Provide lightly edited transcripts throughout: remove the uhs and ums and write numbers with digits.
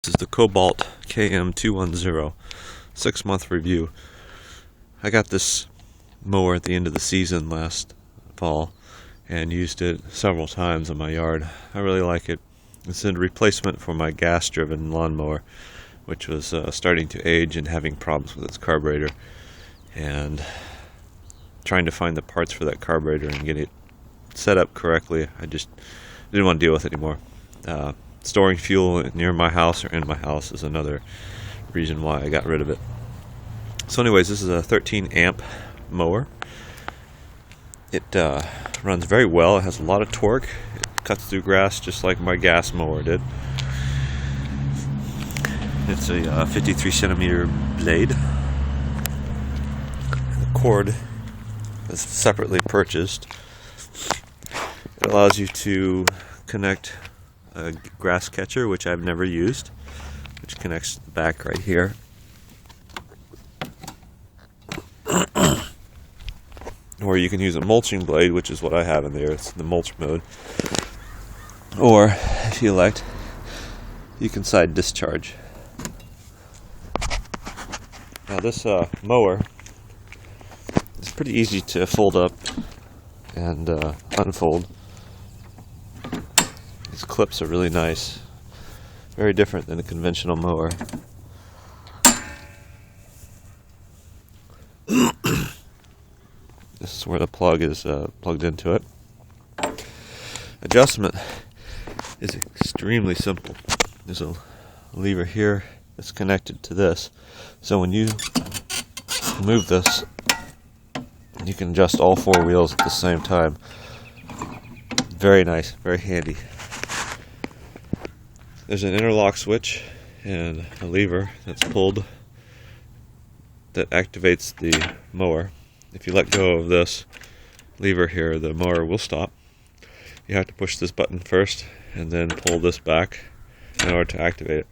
This is the Kobalt KM210 6-month review. I got this mower at the end of the season last fall and used it several times in my yard. I really like it. It's a replacement for my gas-driven lawnmower, which was starting to age and having problems with its carburetor, and trying to find the parts for that carburetor and get it set up correctly. I just didn't want to deal with it anymore. Storing fuel near my house or in my house is another reason why I got rid of it. So anyways, this is a 13 amp mower. It runs very well. It has a lot of torque. It cuts through grass just like my gas mower did. It's a 53 centimeter blade. The cord is separately purchased. It allows you to connect a grass catcher, which I've never used, which connects to the back right here. Or you can use a mulching blade, which is what I have in there. It's the mulch mode. Or, if you elect, you can side discharge. Now this mower is pretty easy to fold up and unfold. These clips are really nice. Very different than a conventional mower. This is where the plug is plugged into it. Adjustment is extremely simple. There's a lever here that's connected to this. So when you move this, you can adjust all four wheels at the same time. Very nice, very handy. There's an interlock switch and a lever that's pulled that activates the mower. If you let go of this lever here, the mower will stop. You have to push this button first and then pull this back in order to activate it.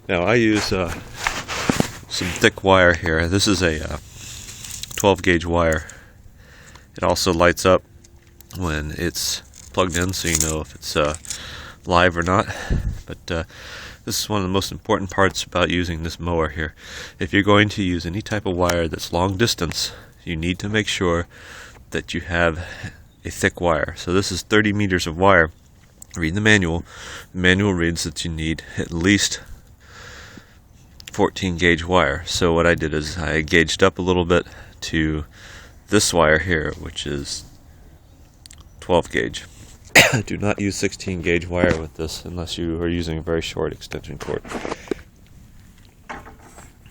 Now I use some thick wire here. This is a 12 gauge wire. It also lights up when it's plugged in, so you know if it's live or not. But this is one of the most important parts about using this mower here. If you're going to use any type of wire that's long distance, you need to make sure that you have a thick wire. So this is 30 meters of wire. Read the manual. The manual reads that you need at least 14 gauge wire. So what I did is I gauged up a little bit to this wire here, which is 12 gauge. Do not use 16 gauge wire with this unless you are using a very short extension cord.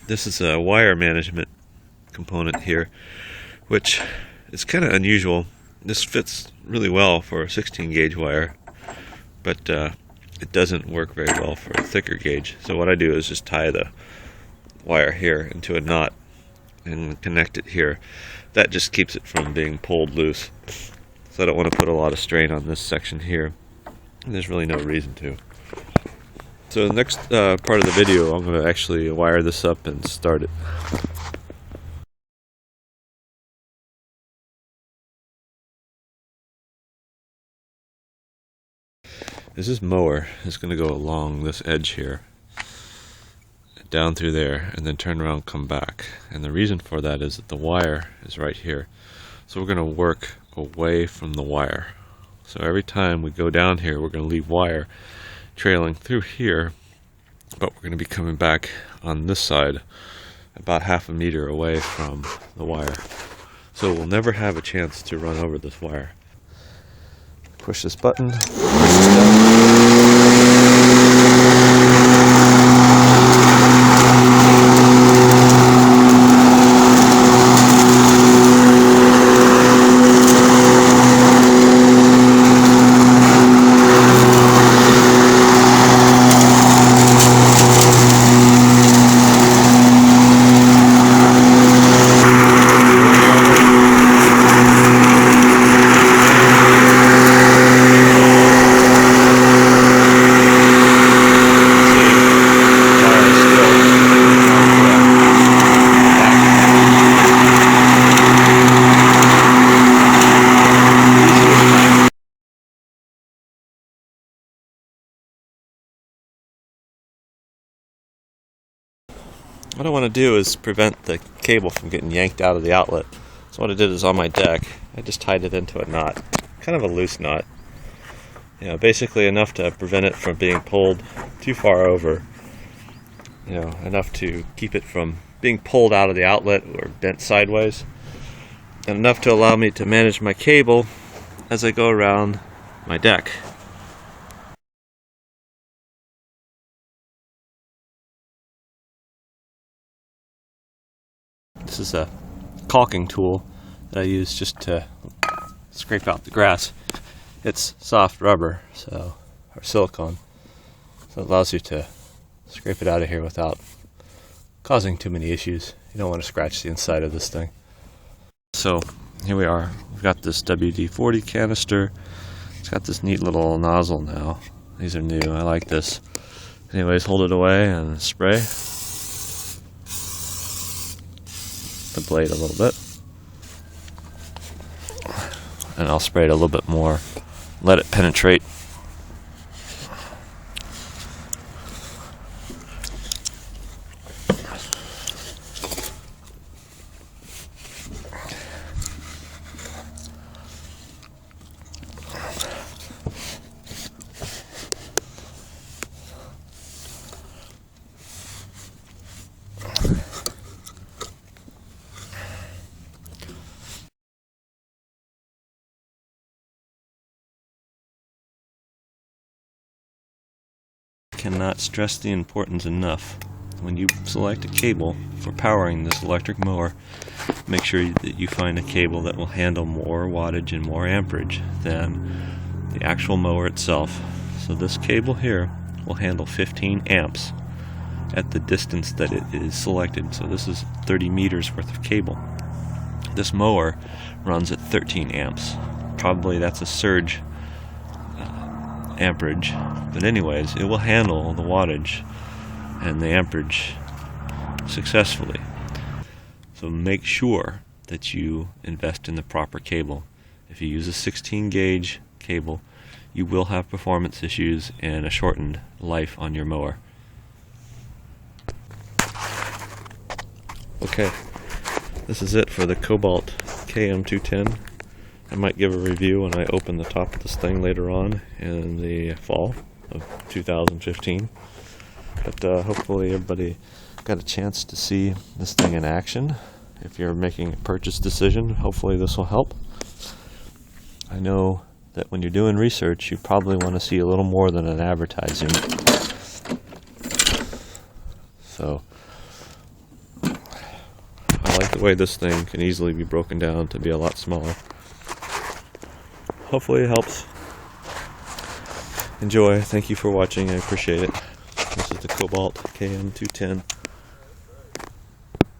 This is a wire management component here, which is kind of unusual. This fits really well for a 16 gauge wire, but it doesn't work very well for a thicker gauge. So what I do is just tie the wire here into a knot and connect it here. That just keeps it from being pulled loose. So I don't want to put a lot of strain on this section here. And there's really no reason to. So the next part of the video, I'm going to actually wire this up and start it. This mower is going to go along this edge here, down through there, and then turn around and come back. And the reason for that is that the wire is right here. So we're going to work away from the wire. So every time we go down here, we're going to leave wire trailing through here, but we're going to be coming back on this side about half a meter away from the wire. So we'll never have a chance to run over this wire. Push this button. Push this down. what I want to do is prevent the cable from getting yanked out of the outlet. So what I did is on my deck, I just tied it into a knot, kind of a loose knot. Basically enough to prevent it from being pulled too far over. Enough to keep it from being pulled out of the outlet or bent sideways, and enough to allow me to manage my cable as I go around my deck. This is a caulking tool that I use just to scrape out the grass. It's soft rubber, or silicone, so it allows you to scrape it out of here without causing too many issues. You don't want to scratch the inside of this thing. So here we are. We've got this WD-40 canister. It's got this neat little nozzle now. These are new. I like this. Anyways, hold it away and spray the blade a little bit. And I'll spray it a little bit more. Let it penetrate. Cannot stress the importance enough. When you select a cable for powering this electric mower, make sure that you find a cable that will handle more wattage and more amperage than the actual mower itself. So this cable here will handle 15 amps at the distance that it is selected. So this is 30 meters worth of cable. This mower runs at 13 amps. Probably that's a surge amperage, but anyways, it will handle the wattage and the amperage successfully. So make sure that you invest in the proper cable. If you use a 16 gauge cable, you will have performance issues and a shortened life on your mower. Okay, this is it for the Kobalt KM210. I might give a review when I open the top of this thing later on in the fall of 2015. But hopefully everybody got a chance to see this thing in action. If you're making a purchase decision, hopefully this will help. I know that when you're doing research, you probably want to see a little more than an advertising. So I like the way this thing can easily be broken down to be a lot smaller. Hopefully it helps. Enjoy. Thank you for watching. I appreciate it. This is the Kobalt KM210.